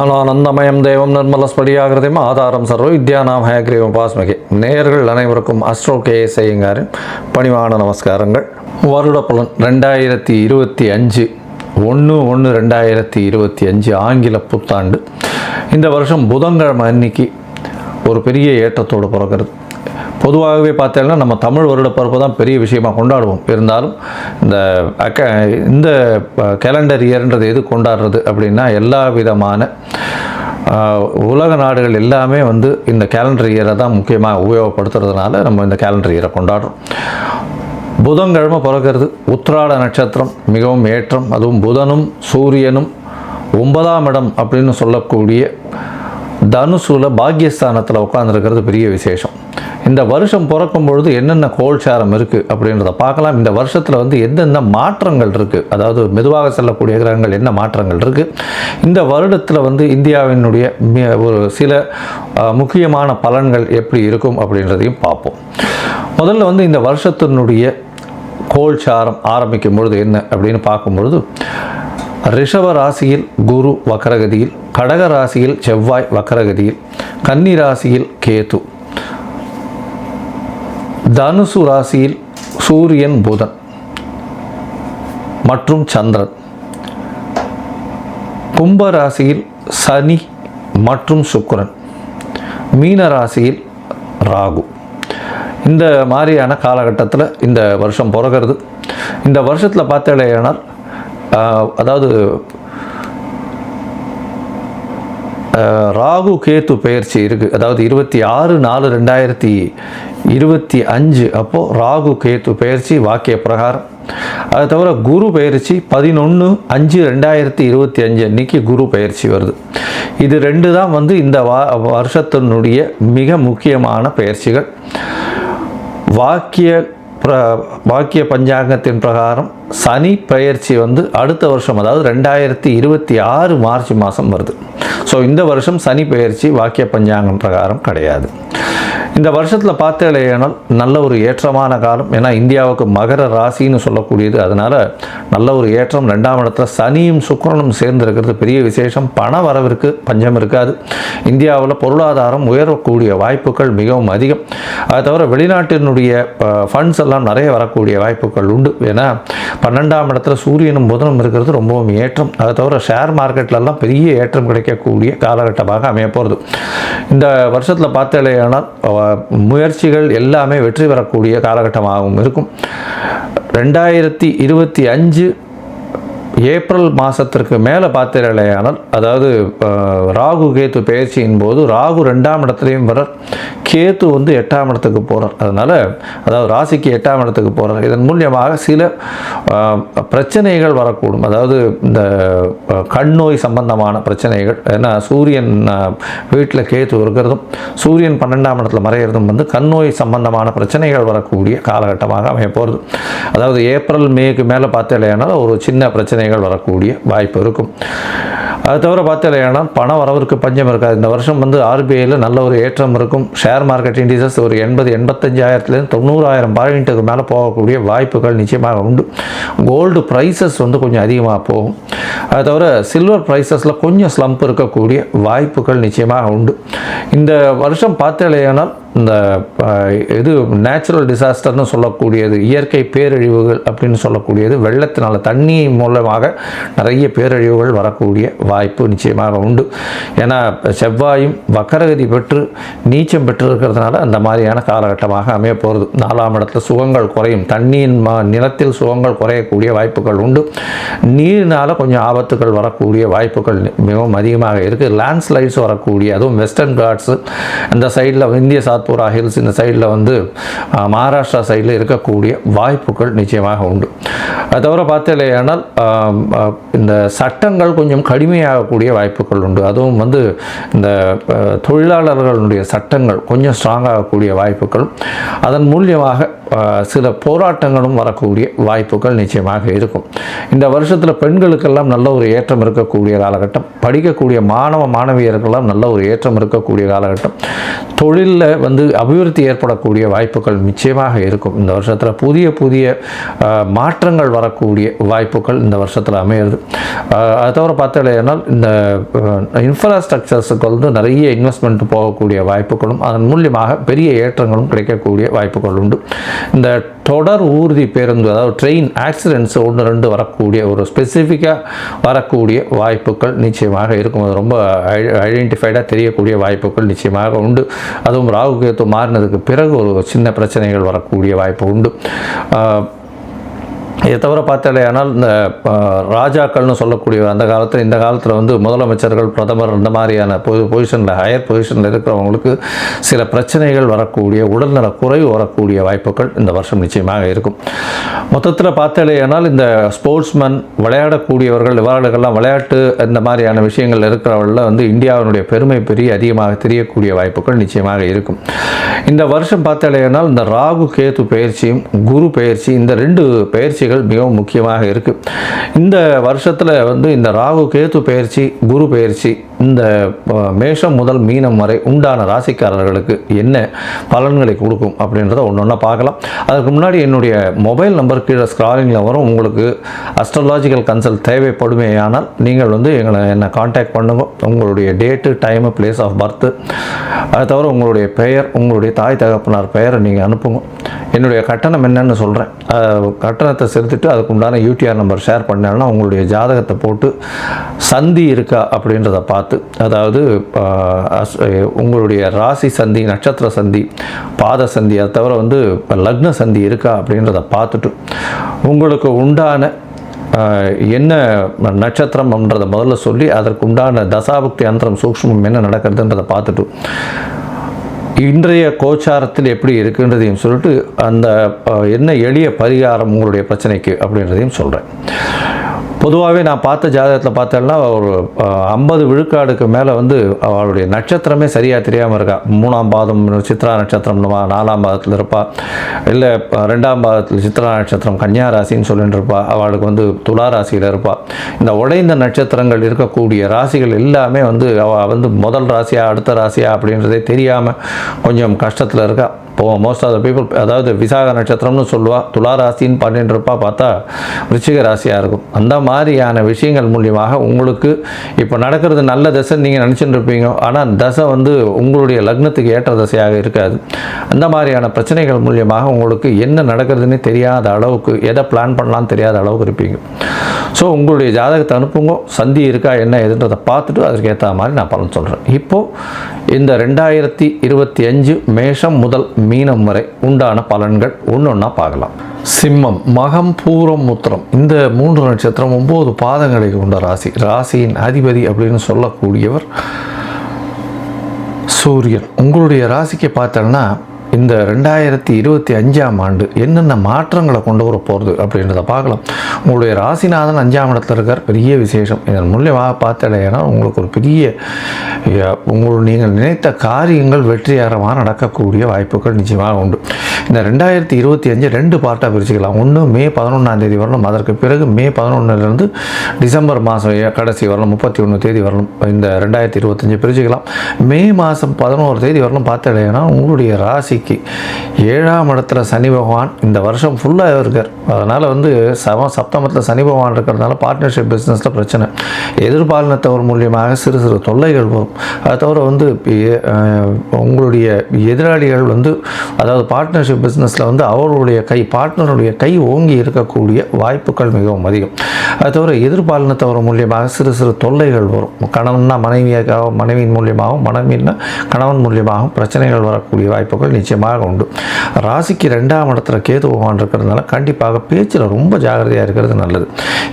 ஞானானந்தமயம் தேவம் நிர்மலஸ்படியாகிருதிம் ஆதாரம் சர்வ வித்யானாம் ஹயக்ரீவம் பாஸ்மகே. நேயர்கள் அனைவருக்கும் அஸ்ட்ரோ கேஎஸ்ஐங்காரின் பணிவான நமஸ்காரங்கள். வருட பலன் 2025 1/1/2025 ஆங்கில புத்தாண்டு. இந்த வருஷம் புதன்கிழமை அன்னைக்கு ஒரு பெரிய ஏற்றத்தோடு பிறக்கிறது. பொதுவாகவே பார்த்தீங்கன்னா நம்ம தமிழ் வருட பிறப்பு தான் பெரிய விஷயமாக கொண்டாடுவோம். இருந்தாலும் இந்த கேலண்டர் இயர்ன்றது எது கொண்டாடுறது அப்படின்னா, எல்லா விதமான உலக நாடுகள் எல்லாமே இந்த கேலண்டர் இயரை தான் முக்கியமாக உபயோகப்படுத்துறதுனால நம்ம இந்த கேலண்டர் இயரை கொண்டாடுறோம். புதன்கிழமை பிறக்கிறது. உத்திராட நட்சத்திரம் மிகவும் ஏற்றம். அதுவும் புதனும் சூரியனும் 9ஆம் இடம் அப்படின்னு சொல்லக்கூடிய தனுசுல பாக்யஸ்தானத்தில் உட்காந்துருக்கிறது பெரிய விசேஷம். இந்த வருஷம் பிறக்கும் பொழுது என்னென்ன கோல்சாரம் இருக்குது அப்படின்றத பார்க்கலாம். இந்த வருஷத்தில் எந்தெந்த மாற்றங்கள் இருக்குது, அதாவது மெதுவாக செல்லக்கூடிய கிரகங்கள் என்ன மாற்றங்கள் இருக்குது, இந்த வருடத்தில் இந்தியாவினுடைய ஒரு சில முக்கியமான பலன்கள் எப்படி இருக்கும் அப்படின்றதையும் பார்ப்போம். முதல்ல இந்த வருஷத்தினுடைய கோல்சாரம் ஆரம்பிக்கும் பொழுது என்ன அப்படின்னு பார்க்கும்பொழுது, ரிஷப ராசியில் குரு வக்கரகதியில், கடக ராசியில் செவ்வாய் வக்கரகதியில், கன்னி ராசியில் கேது, தனுசு ராசியில் சூரியன் புதன் மற்றும் சந்திரன், கும்ப ராசியில் சனி மற்றும் சுக்கிரன், மீன ராசியில் ராகு. இந்த மாதிரியான காலகட்டத்தில் இந்த வருஷம் பிறக்கிறது. இந்த வருஷத்தில் பார்த்தேனால் அதாவது ராகு கேத்து பெயர்ச்சி இருக்குது. அதாவது 26/4/2025 அப்போது ராகு கேத்து பெயர்ச்சி வாக்கிய பிரகாரம். அது தவிர குரு பயிற்சி 11/5/2025 அன்னைக்கு குரு பயிற்சி வருது. இது ரெண்டு தான் இந்த வருஷத்தினுடைய மிக முக்கியமான பயிற்சிகள். வாக்கிய பஞ்சாங்கத்தின் பிரகாரம் சனி பெயர்ச்சி அடுத்த வருஷம், அதாவது 2026 மார்ச் மாதம் வருது. ஸோ இந்த வருஷம் சனி பெயர்ச்சி வாக்கிய பஞ்சாங்கம் பிரகாரம் கிடையாது. இந்த வருஷத்தில் பார்த்தேனால் நல்ல ஒரு ஏற்றமான காலம். ஏன்னா இந்தியாவுக்கு மகர ராசின்னு சொல்லக்கூடியது, அதனால் நல்ல ஒரு ஏற்றம். 2ஆம் இடத்துல சனியும் சுக்கிரனும் சேர்ந்திருக்கிறது பெரிய விசேஷம். பண வரவிற்கு பஞ்சம் இருக்காது. இந்தியாவில் பொருளாதாரம் உயரக்கூடிய வாய்ப்புகள் மிகவும் அதிகம். அதை தவிர வெளிநாட்டினுடைய ஃபண்ட்ஸ் எல்லாம் நிறைய வரக்கூடிய வாய்ப்புகள் உண்டு. ஏன்னா 12ஆம் இடத்துல சூரியனும் புதனும் இருக்கிறது ரொம்பவும் ஏற்றம். அதை தவிர ஷேர் மார்க்கெட்லலாம் பெரிய ஏற்றம் கிடைக்கக்கூடிய காலகட்டமாக அமைய போகிறது. இந்த வருஷத்தில் பார்த்தேனால் முயற்சிகள் எல்லாமே வெற்றி பெறக்கூடிய காலகட்டமாகவும் இருக்கும். 2025 ஏப்ரல் மாதத்திற்கு மேலே பார்த்தீர்களேயானால், அதாவது ராகு கேத்து பயிற்சியின் போது ராகு 2ஆம் இடத்துலையும் வரார், கேத்து 8ஆம் இடத்துக்கு போகிறார். அதனால் அதாவது ராசிக்கு 8ஆம் இடத்துக்கு போகிறார். இதன் மூலியமாக சில பிரச்சனைகள் வரக்கூடும். அதாவது இந்த கண் நோய் சம்பந்தமான பிரச்சனைகள். ஏன்னா சூரியன் வீட்டில் கேத்து இருக்கிறதும் சூரியன் 12ஆம் இடத்துல மறைகிறதும் கண் நோய் சம்பந்தமான பிரச்சனைகள் வரக்கூடிய காலகட்டமாக அமைய போகிறது. அதாவது ஏப்ரல் மேக்கு மேலே பார்த்தீங்களேனால் ஒரு சின்ன பிரச்சனைகள் வரக்கூடிய வாய்ப்பு இருக்கும். அது தவிர பார்த்தீங்கன்னா பண வரவிற்கு பஞ்சம் இருக்காது. இந்த வருஷம் ஆர்பிஐயில் நல்ல ஒரு ஏற்றம் இருக்கும். ஷேர் மார்க்கெட் இண்டிசஸ் ஒரு 80-85,000 90,000 பாயிண்ட்டுக்கு மேலே போகக்கூடிய வாய்ப்புகள் நிச்சயமாக உண்டு. கோல்டு ப்ரைஸஸ் கொஞ்சம் அதிகமாக போகும். அது தவிர சில்வர் ப்ரைஸஸில் கொஞ்சம் ஸ்லம்ப் இருக்கக்கூடிய வாய்ப்புகள் நிச்சயமாக உண்டு. இந்த வருஷம் பார்த்தீங்கன்னா இந்த இது நேச்சுரல் டிசாஸ்டர்னு சொல்லக்கூடியது, இயற்கை பேரழிவுகள் அப்படின்னு சொல்லக்கூடியது, வெள்ளத்தினால தண்ணி மூலமாக நிறைய பேரழிவுகள் வரக்கூடிய வாய்ப்பு நிச்சயமாக உண்டு. ஏன்னா செவ்வாயும் வக்கரகதி பெற்று நீச்சம் பெற்று இருக்கிறதுனால அந்த மாதிரியான காலகட்டமாக அமைய போகிறது. 4ஆம் இடத்துல சுகங்கள் குறையும். தண்ணியின் நிலத்தில் சுகங்கள் குறையக்கூடிய வாய்ப்புகள் உண்டு. நீரினால் கொஞ்சம் ஆபத்துகள் வரக்கூடிய வாய்ப்புகள் மிகவும் அதிகமாக இருக்குது. லேண்ட்ஸ்லைட்ஸ் வரக்கூடிய, அதுவும் வெஸ்டர்ன் காட்ஸு அந்த சைடில் இந்திய சாத்பூரா ஹில்ஸ் இந்த சைடில் மகாராஷ்டிரா சைடில் இருக்கக்கூடிய வாய்ப்புகள் நிச்சயமாக உண்டு. அது தவிர பார்த்தீங்களேனால் இந்த சட்டங்கள் கொஞ்சம் கடுமையாகக்கூடிய வாய்ப்புகள் உண்டு. அதுவும் இந்த தொழிலாளர்களுடைய சட்டங்கள் கொஞ்சம் ஸ்ட்ராங்காகக்கூடிய வாய்ப்புகளும், அதன் மூலியமாக சில போராட்டங்களும் வரக்கூடிய வாய்ப்புகள் நிச்சயமாக இருக்கும். இந்த வருஷத்தில் பெண்களுக்கெல்லாம் நல்ல ஒரு ஏற்றம் இருக்கக்கூடிய காலகட்டம். படிக்கக்கூடிய மாணவ மாணவியர்களெல்லாம் நல்ல ஒரு ஏற்றம் இருக்கக்கூடிய காலகட்டம். தொழிலில் வந்து அபிவிருத்தி ஏற்படக்கூடிய வாய்ப்புகள் நிச்சயமாக இருக்கும். இந்த வருஷத்தில் புதிய புதிய மாற்றங்கள் வரக்கூடிய வாய்ப்புகள் இந்த வருஷத்தில் அமையிறது. அது தவிர பார்த்தாலேனால் இந்த இன்ஃப்ராஸ்ட்ரக்சர்ஸுக்கு வந்து நிறைய இன்வெஸ்ட்மெண்ட் போகக்கூடிய வாய்ப்புகளும் அதன் மூலியமாக பெரிய ஏற்றங்களும் கிடைக்கக்கூடிய வாய்ப்புகள் உண்டு. இந்த தொடர் ஊர்தி பேருந்து, அதாவது ட்ரெயின் ஆக்சிடென்ட்ஸ் 1-2 வரக்கூடிய ஒரு ஸ்பெசிஃபிக்காக வரக்கூடிய வாய்ப்புகள் நிச்சயமாக இருக்கும். அது ரொம்ப ஐடென்டிஃபைடாக தெரியக்கூடிய வாய்ப்புகள் நிச்சயமாக உண்டு. அதுவும் ராகு கேது மாறினதுக்கு பிறகு ஒரு சின்ன பிரச்சனைகள் வரக்கூடிய வாய்ப்பு உண்டு. இதை தவிர பார்த்தாலே ஆனால் இந்த ராஜாக்கள்னு சொல்லக்கூடிய அந்த காலத்தில் இந்த காலத்தில் வந்து முதலமைச்சர்கள், பிரதமர் இந்த மாதிரியான பொசிஷனில் ஹையர் பொசிஷனில் இருக்கிறவங்களுக்கு சில பிரச்சனைகள் வரக்கூடிய, உடல்நல குறைவு வரக்கூடிய வாய்ப்புகள் இந்த வருஷம் நிச்சயமாக இருக்கும். மொத்தத்தில் பார்த்தாலே ஆனால் இந்த ஸ்போர்ட்ஸ்மேன், விளையாடக்கூடியவர்கள், இவர்களுக்கெல்லாம் விளையாட்டு இந்த மாதிரியான விஷயங்கள் இருக்கிறவங்களில் வந்து இந்தியாவினுடைய பெருமை அதிகமாக தெரியக்கூடிய வாய்ப்புகள் நிச்சயமாக இருக்கும். இந்த வருஷம் பார்த்தாலே ஆனால் இந்த ராகு கேது பயிற்சியும் குரு பயிற்சி, இந்த 2 பயிற்சிகள் மிகவும் முக்கியமாக இருக்கு. இந்த வருஷத்தில் வந்து இந்த ராகு கேது பயிற்சி, குரு பயிற்சி இந்த மேஷம் முதல் மீனம் வரை உண்டான ராசிக்காரர்களுக்கு என்ன பலன்களை கொடுக்கும் அப்படின்றத ஒன்று பார்க்கலாம். அதுக்கு முன்னாடி என்னுடைய மொபைல் நம்பர் கீழே ஸ்க்ராலிங்கில் வரும். உங்களுக்கு அஸ்ட்ராலாஜிக்கல் கன்சல்ட் தேவைப்படுமேயானால் நீங்கள் வந்து என்னை காண்டாக்ட் பண்ணுங்க. உங்களுடைய date, time, place of birth, அது தவிர உங்களுடைய பெயர், உங்களுடைய தாய் தகப்பனார் பெயரை நீங்கள் அனுப்புங்க. என்னுடைய கட்டணம் என்னன்னு சொல்கிறேன். கட்டணத்தை செலுத்திட்டு அதுக்கு உண்டான யூடிஆர் நம்பர் ஷேர் பண்ணாங்கன்னா உங்களுடைய ஜாதகத்தை போட்டு சந்தி இருக்கா அப்படின்றத பார்த்து, அதாவது உங்களுடைய ராசி சந்தி, நட்சத்திர சந்தி, பாத சந்தி, அதை தவிர வந்து லக்ன சந்தி இருக்கா அப்படின்றத பார்த்துட்டு உங்களுக்கு உண்டான என்ன நட்சத்திரம்ன்றதை முதல்ல சொல்லி அதற்கு உண்டான தசாபுக்தி அந்தரம் சூக்ஷ்மம் என்ன நடக்கிறதுன்றதை பார்த்துட்டு இன்றைய கோச்சாரத்தில் எப்படி இருக்குன்றதையும் சொல்லிட்டு அந்த என்ன எளிய பரிகாரம் உங்களுடைய பிரச்சனைக்கு அப்படின்றதையும் சொல்கிறேன். பொதுவாகவே நான் பார்த்த ஜாதகத்தில் பார்த்தேன்னா ஒரு 50 விழுக்காடுக்கு மேலே வந்து அவளுடைய நட்சத்திரமே சரியாக தெரியாமல் இருக்கா. 3ஆம் பாதம் சித்ரா நட்சத்திரம் 4ஆம் பாதத்தில் இருப்பா, இல்லை 2ஆம் பாதத்தில் சித்ரா நட்சத்திரம் கன்னியா ராசின்னு சொல்லிட்டு இருப்பா, அவளுக்கு வந்து துலா ராசியில் இருப்பாள். இந்த உடைந்த நட்சத்திரங்கள் இருக்கக்கூடிய ராசிகள் எல்லாமே வந்து அவள் வந்து முதல் ராசியா அடுத்த ராசியா அப்படின்றதே தெரியாமல் கொஞ்சம் கஷ்டத்தில் இருக்கா. மோஸ்ட் ஆஃப் த பீப்புள், அதாவது விசாக நட்சத்திரம்னு சொல்லுவாள், துலா ராசின்னு பண்ணிட்டு இருப்பா, பார்த்தா விருச்சிக ராசியாக இருக்கும். அந்த மாதிரியான விஷயங்கள் மூலியமாக உங்களுக்கு இப்போ நடக்கிறது நல்ல தசை நீங்கள் நினச்சிட்டு இருப்பீங்க. ஆனால் தசை வந்து உங்களுடைய லக்னத்துக்கு ஏற்ற தசையாக இருக்காது. அந்த மாதிரியான பிரச்சனைகள் மூலியமாக உங்களுக்கு என்ன நடக்கிறதுன்னு தெரியாத அளவுக்கு, எதை பிளான் பண்ணலான்னு தெரியாத அளவுக்கு இருப்பீங்க. ஸோ உங்களுடைய ஜாதகத்தை அனுப்புங்க, சந்தி இருக்கா என்ன எதுன்றதை பார்த்துட்டு அதற்கு ஏற்ற மாதிரி நான் பலன் சொல்கிறேன். இப்போது இந்த 2025 மேஷம் முதல் மீனம் வரை உண்டான பலன்கள் ஒன்றா பார்க்கலாம். சிம்மம், மகம், பூரம், உத்திரம், இந்த 3 நட்சத்திரம் 9 பாதங்களை கொண்ட ராசி. ராசியின் அதிபதி அப்படின்னு சொல்லக்கூடியவர் சூரியன். உங்களுடைய ராசிக்கு பார்த்தோன்னா இந்த 2025ஆம் ஆண்டு என்னென்ன மாற்றங்களை கொண்டு வர போகிறது அப்படின்றத பார்க்கலாம். உங்களுடைய ராசிநாதன் 5ஆம் இடத்துல இருக்கார், பெரிய விசேஷம். இதன் மூலியமாக பார்த்தடையானால் உங்களுக்கு ஒரு பெரிய நீங்கள் நினைத்த காரியங்கள் வெற்றிகரமாக நடக்கக்கூடிய வாய்ப்புகள் நிச்சயமாக உண்டு. இந்த 2025 2 பார்ட்டாக பிரிச்சுக்கலாம். ஒன்று மே 11ஆம் தேதி வரணும், அதற்கு பிறகு மே 11லேருந்து டிசம்பர் மாதம் கடைசி வரணும், 31 தேதி வரணும். இந்த 2025 பிரிச்சுக்கலாம். மே மாதம் 11 தேதி வரணும் பார்த்தடையானால் உங்களுடைய ராசி 7ஆம் இடத்துல சனி பகவான் இந்த வருஷம் ஃபுல்லாக இருக்கார். அதனால் வந்து சப்தமத்தில் சனி பகவான் இருக்கிறதுனால பார்ட்னர்ஷிப் பிஸ்னஸில் பிரச்சனை, எதிர்பாலினத்தவர் மூலியமாக சிறு சிறு தொல்லைகள் வரும். அதை தவிர வந்து உங்களுடைய எதிராளிகள் வந்து, அதாவது பார்ட்னர்ஷிப் பிஸ்னஸில் வந்து அவருடைய பார்ட்னருடைய கை ஓங்கி இருக்கக்கூடிய வாய்ப்புகள் மிகவும் அதிகம். அதை தவிர எதிர்பாலினத்தவர் மூலியமாக சிறு சிறு தொல்லைகள் வரும். கணவன்னா மனைவியின் மூலியமாகவும், மனைவின்னா கணவன் மூலியமாகவும் பிரச்சனைகள் வரக்கூடிய வாய்ப்புகள் நிச்சயமாக உண்டு. ராசிக்கு 2ஆம் இடத்துல கேது பகவான் இருக்கிறதுனால கண்டிப்பாக பேச்சில் ரொம்ப ஜாகிரதையாக இருக்கிறது நல்லது.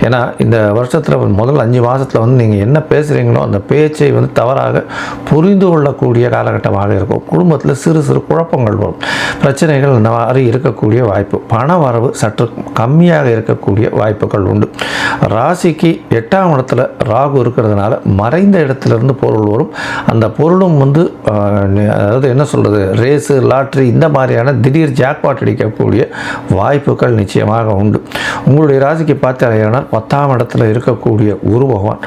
ஏன்னா இந்த வருஷத்தில் முதல் 5 மாதத்தில் வந்து நீங்கள் என்ன பேசுகிறீங்களோ அந்த பேச்சை வந்து தவறாக புரிந்து கொள்ளக்கூடிய காலகட்டமாக இருக்கும். குடும்பத்தில் சிறு சிறு குழப்பங்கள் வரும், பிரச்சனைகள் இந்த மாதிரி இருக்கக்கூடிய வாய்ப்பு, பண வரவு சற்று கம்மியாக இருக்கக்கூடிய வாய்ப்புகள் உண்டு. ராசிக்கு 8ஆம் இடத்துல ராகு இருக்கிறதுனால மறைந்த இடத்துலேருந்து பொருள் வரும். அந்த பொருளும் வந்து அதாவது என்ன சொல்கிறது, ரேஸு, லாட்ரி இந்த மாதிரியான திடீர் ஜாக்பாட் அடிக்கக்கூடிய வாய்ப்புகள் நிச்சயமாக உண்டு. உங்களுடைய ராசிக்கு பார்த்தாலேயானால் 10ஆம் இடத்துல இருக்கக்கூடிய குரு பகவான்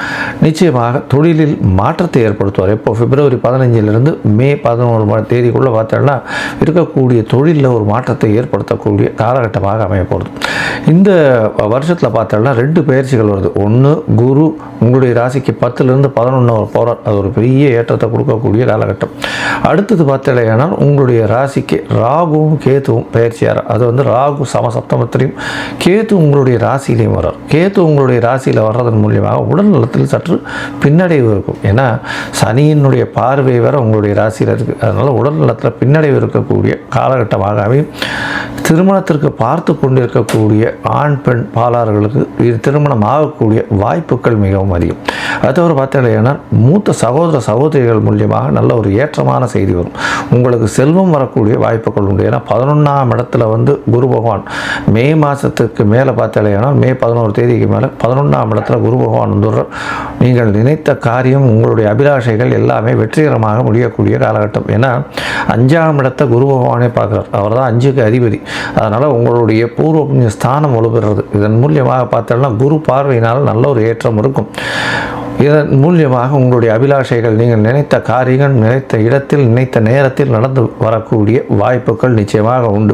நிச்சயமாக தொழிலில் மாற்றத்தை ஏற்படுத்துவார். எப்போ பிப்ரவரி 15லிருந்து மே 11 தேதிக்குள்ளே பார்த்தோன்னா இருக்கக்கூடிய தொழிலில் ஒரு மாற்றத்தை ஏற்படுத்தக்கூடிய காலகட்டமாக அமைய போகிறது. இந்த வருஷத்தில் பார்த்தோம்னா 2 பயிற்சிகள் வருது. ஒன்று, குரு உங்களுடைய ராசிக்கு 10லிருந்து 11 போகிறார். அது ஒரு பெரிய ஏற்றத்தை கொடுக்கக்கூடிய காலகட்டம். அடுத்தது பார்த்தலையானால் உங்களுடைய ராசிக்கு ராகுவும் கேத்துவும் பயிற்சியார். அது வந்து ராகு சமசப்தமத்திலையும் கேத்து உங்களுடைய ராசியிலையும் வர்றார். கேத்து உங்களுடைய ராசியில் வர்றதன் மூலியமாக உடல் நலத்தில் சற்று பின்னடைவு இருக்கும். ஏன்னா சனியினுடைய பார்வை வர உங்களுடைய ராசியில் இருக்குது. அதனால் உடல் நலத்தில் பின்னடைவு இருக்கக்கூடிய காலகட்டமாக அமையும். திருமணத்திற்கு பார்த்து கொண்டிருக்கக்கூடிய ஆண் பெண் பாலார்களுக்கு இது திருமணம் ஆகக்கூடிய வாய்ப்புகள் மிகவும் அதிகம். அது தவிர பார்த்தீங்கன்னா மூத்த சகோதர சகோதரிகள் மூலியமாக நல்ல ஒரு ஏற்றமான செய்தி வரும். உங்களுக்கு செல்வம் வரக்கூடிய வாய்ப்புகள் உண்டு. ஏன்னா 11ஆம் இடத்துல வந்து குரு பகவான் மே மாதத்துக்கு மேலே பார்த்தீங்கன்னா மே 11 தேதிக்கு மேலே 11ஆம் இடத்துல குரு பகவான் வந்துடுற நீங்கள் நினைத்த காரியம், உங்களுடைய அபிலாஷைகள் எல்லாமே வெற்றிகரமாக முடியக்கூடிய காலகட்டம். ஏன்னா 5ஆம் இடத்தை குரு பகவானே பார்க்குறார். அவர் தான் 5க்கு அதிபதி. அதனால் உங்களுடைய பூர்வ புண்ணிய ஸ்தானம் வலுப்பெறுறது. இதன் மூலியமாக பார்த்தோம்னா குரு பார்வையினால் நல்ல ஒரு ஏற்றம் இருக்கும். இதன் மூலியமாக உங்களுடைய அபிலாஷைகள், நீங்கள் நினைத்த காரியங்கள் நினைத்த இடத்தில் நினைத்த நேரத்தில் நடந்து வரக்கூடிய வாய்ப்புகள் நிச்சயமாக உண்டு.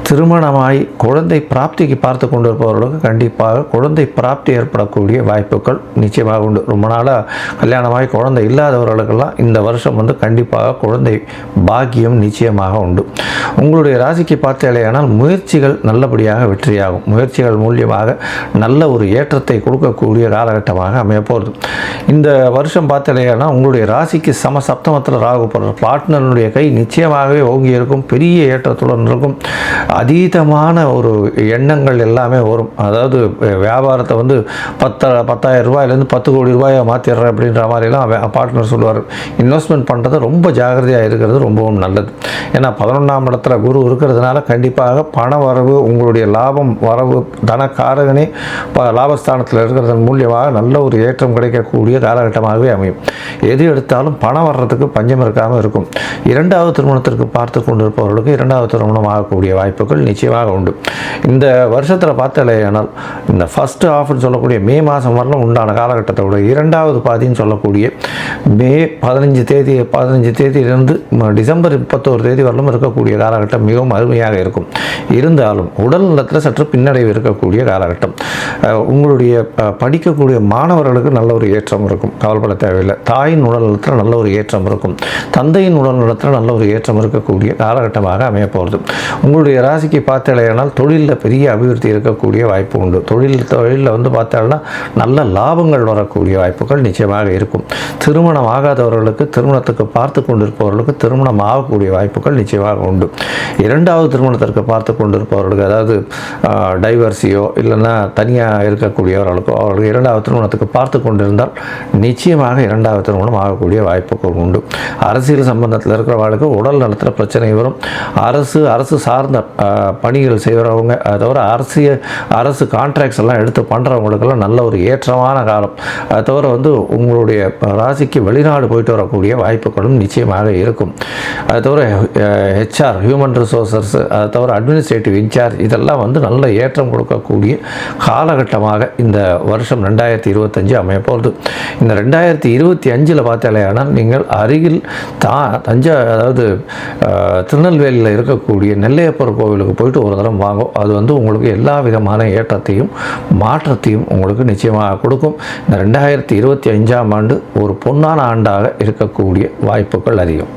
திருமணமாய் குழந்தை பிராப்திக்கு பார்த்து கொண்டிருப்பவர்களுக்கு கண்டிப்பாக குழந்தை பிராப்தி ஏற்படக்கூடிய வாய்ப்புகள் நிச்சயமாக உண்டு. ரொம்ப நாளாக கல்யாணமாகி குழந்தை இல்லாதவர்களுக்கெல்லாம் இந்த வருஷம் வந்து கண்டிப்பாக குழந்தை பாக்கியம் நிச்சயமாக உண்டு. உங்களுடைய ராசிக்கு பார்த்தேனால் முயற்சிகள் நல்லபடியாக வெற்றியாகும். முயற்சிகள் மூலியமாக நல்ல ஒரு ஏற்றத்தை கொடுக்கக்கூடிய காலகட்டமாக அமையப்போகிறது. இந்த வருஷம் பார்த்தலையானா உங்களுடைய ராசிக்கு சப்தமத்தில் ராகு போடுற பார்ட்னருடைய கை நிச்சயமாகவே ஓங்கி இருக்கும். பெரிய ஏற்றத்துடன் இருக்கும். அதீதமான ஒரு எண்ணங்கள் எல்லாமே வரும். அதாவது வியாபாரத்தை வந்து 10,000 ரூபாயிலேருந்து 10 கோடி ரூபாயை மாற்றிடுறேன் அப்படின்ற மாதிரிலாம் பார்ட்னர் சொல்லுவார். இன்வெஸ்ட்மெண்ட் பண்ணுறது ரொம்ப ஜாகிரதையாக இருக்கிறது ரொம்பவும் நல்லது. ஏன்னா 11ஆம் இடத்துல குரு இருக்கிறதுனால கண்டிப்பாக பண வரவு, உங்களுடைய லாபம் வரவு, தனக்காரகனே லாபஸ்தானத்தில் இருக்கிறதன் மூலியமாக நல்ல ஒரு ஏற்றம் கிடைக்கக்கூடிய காலகட்டமாகவே அமையும். எது எடுத்தாலும் பணம் வர்றதுக்கு பஞ்சம் இருக்காமல் இருக்கும். 2வது திருமணத்திற்கு பார்த்து கொண்டிருப்பவர்களுக்கு 2வது திருமணம் ஆகக்கூடிய வாய்ப்புகள் நிச்சயமாக உண்டு. இந்த வருஷத்தில் பார்த்தாலேயானால் இந்த ஃபர்ஸ்ட் ஹாஃப்னு சொல்லக்கூடிய மே மாதம் வரலாம் உண்டான காலகட்டத்தை விட 2வது பாதின்னு சொல்லக்கூடிய மே 15 தேதியிலிருந்து டிசம்பர் 31 தேதி வரலும் இருக்கக்கூடிய காலகட்டம் மிகவும் அருமையாக இருக்கும். இருந்தாலும் உடல் நலத்தில் சற்று பின்னடைவு இருக்கக்கூடிய காலகட்டம். உங்களுடைய படிக்கக்கூடிய மாணவர்களுக்கு நல்ல ஒரு ஏற்றம் இருக்கும். கவலைப்பட தேவையில்லை. தாயின் உடல் நலத்தில் நல்ல ஒரு ஏற்றம் இருக்கும். தந்தையின் உடல் நலத்தில் நல்ல ஒரு ஏற்றம் இருக்கக்கூடிய காலகட்டமாக அமைய போகிறது. உங்களுடைய ராசிக்கு பார்த்தாலேனால் தொழிலில் பெரிய அபிவிருத்தி இருக்கக்கூடிய வாய்ப்பு உண்டு. தொழிலில் வந்து பார்த்தாலும் நல்ல லாபங்கள் வரக்கூடிய வாய்ப்புகள் நிச்சயமாக இருக்கும். திருமணம் ஆகாதவர்களுக்கு, திருமணத்துக்கு பார்த்து கொண்டிருப்பவர்களுக்கு திருமணம் ஆகக்கூடிய வாய்ப்புகள் நிச்சயமாக உண்டு. 2வது திருமணத்திற்கு பார்த்து கொண்டிருப்பவர்களுக்கு, அதாவது டைவர்ஸியோ இல்லைன்னா தனியாக இருக்கக்கூடியவர்களுக்கோ அவர்களுக்கு 2வது திருமணத்துக்கு பார்த்து கொண்டிருந்தால் நிச்சயமாக 2வது திருமணம் ஆகக்கூடிய வாய்ப்புகள் உண்டு. அரசியல் சம்பந்தத்தில் இருக்கிறவர்களுக்கு உடல் நலத்தில் பிரச்சனை வரும். அரசு சார்ந்த பணிகள் செய்கிறவங்க, அதை தவிர அரசு கான்ட்ராக்ட்ஸ் எல்லாம் எடுத்து பண்ணுறவங்களுக்கெல்லாம் நல்ல ஒரு ஏற்றமான காலம். அதை தவிர வந்து உங்களுடைய ராசிக்கு வெளிநாடு போயிட்டு வரக்கூடிய வாய்ப்புகளும் நிச்சயமாக இருக்கும். அதை தவிர HR ஹியூமன் ரிசோர்ஸஸ், அதை தவிர அட்மினிஸ்ட்ரேட்டிவ் இன்சார்ஜ் இதெல்லாம் வந்து நல்ல ஏற்றம் கொடுக்கக்கூடிய காலகட்டமாக இந்த வருஷம் 2025 அமைய போகிறது. இந்த 2025 பார்த்தாலேயானால் நீங்கள் அருகில் அதாவது திருநெல்வேலியில் இருக்கக்கூடிய நெல்லையப்பர் கோவிலுக்கு போயிட்டு ஒரு தரம் வாங்கும். அது வந்து உங்களுக்கு எல்லா விதமான ஏற்றத்தையும் மாற்றத்தையும் உங்களுக்கு நிச்சயமாக கொடுக்கும். இந்த 2025ஆம் ஆண்டு ஒரு பொன்னான ஆண்டாக இருக்கக்கூடிய வாய்ப்புகள் அதிகம்.